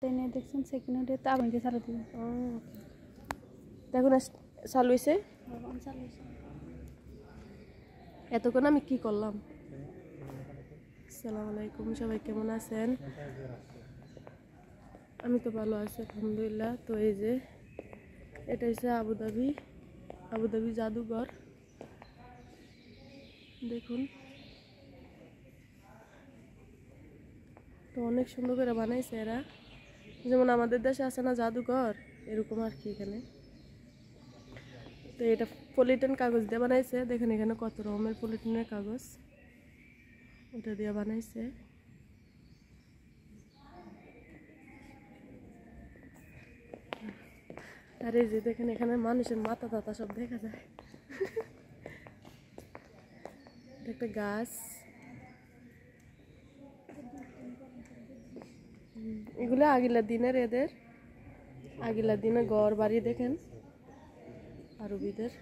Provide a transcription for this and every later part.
দেখছেন সেকেন্ড তা আমি চালু দিই দেখুন চালু হয়েছে এতক্ষণ আমি কি করলাম। আসসালামু আলাইকুম, সবাই কেমন আছেন? আমি তো ভালো আছি আলহামদুলিল্লাহ। তো এই যে এটা হচ্ছে আবুধাবি জাদুঘর। দেখুন তো অনেক সুন্দর করে বানাইছে এরা, যেমন আমাদের দেশে আছে না জাদুঘর, এরকম আর কি এখানে। তো এটা পলিথিন কাগজ দিয়ে বানাইছে। দেখেন এখানে কত রকমের পলিথিনের কাগজ ওটা দিয়ে বানাইছে। আর এই যে দেখেন এখানে মানুষের মাথা টাথা সব দেখা যায়। একটা গাছ, এগুলো আগিলা দিনের ঘর বাড়ি। দেখেন আরবিদের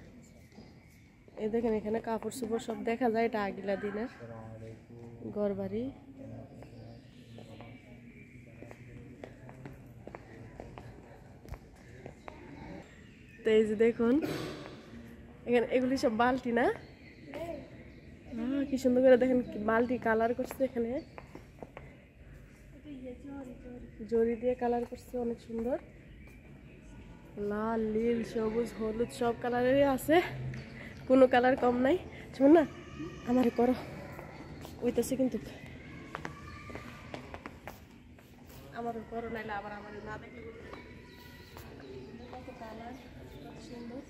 এই দেখেন এখানে কাপড় চোপড় সব দেখা যায়, এটা আগিলা দিনের ঘর বাড়ি। তো এই যে দেখুন এখানে এগুলি সব বালতি না, কি সুন্দর করে দেখেন বালতি কালার করছে, এখানে জরি দিয়ে কালার করছে, অনেক সুন্দর। লাল নীল সবুজ হলুদ সব কালারেরই আছে, কোনো কালার কম নাই। শোন না আমার করো ওইটাছে, কিন্তু আমার করো নাইলে আবার আমার না দেখলে কত কালার, কত সুন্দর।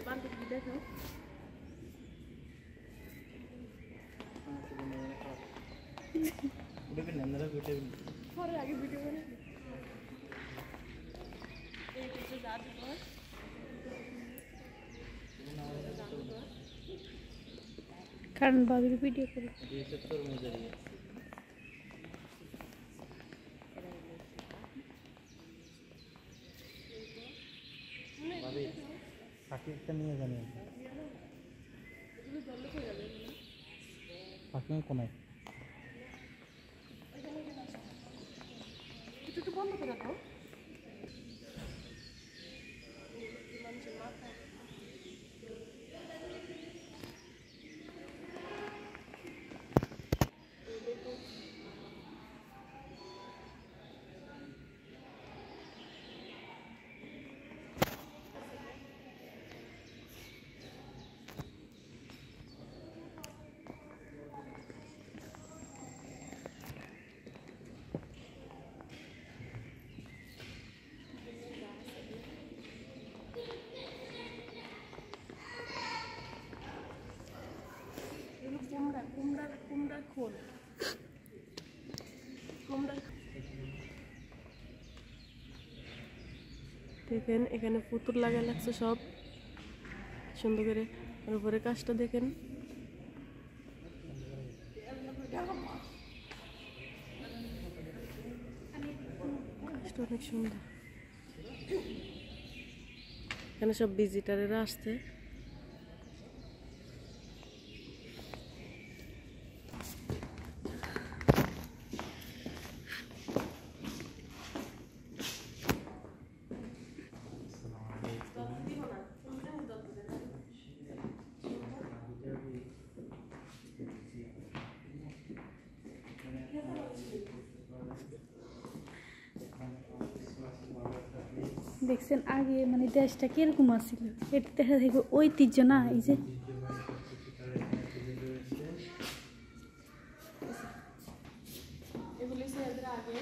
বালতি কি দেখো, পরে আগে ভিডিও বানাই। এই হচ্ছে জাদুঘর, কারণ বাবির ভিডিও করি। নিয়ে জানি কোনায় একটু বন্ধ করে দাও। কুমড়ার খোল, দেখেন এখানে পুতুল লাগা লাগছে সব সুন্দর করে। আর উপরে কাজটা দেখেন, কাজটা অনেক সুন্দর। এখানে সব ভিজিটারেরা আসছে। দেখছেন আগে মানে দেশটা কিরকম আছিল, এটা দেখা থেকে ঐতিহ্য না। এই যে এগুলি আগে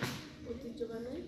ঐতিহ্য বানায়।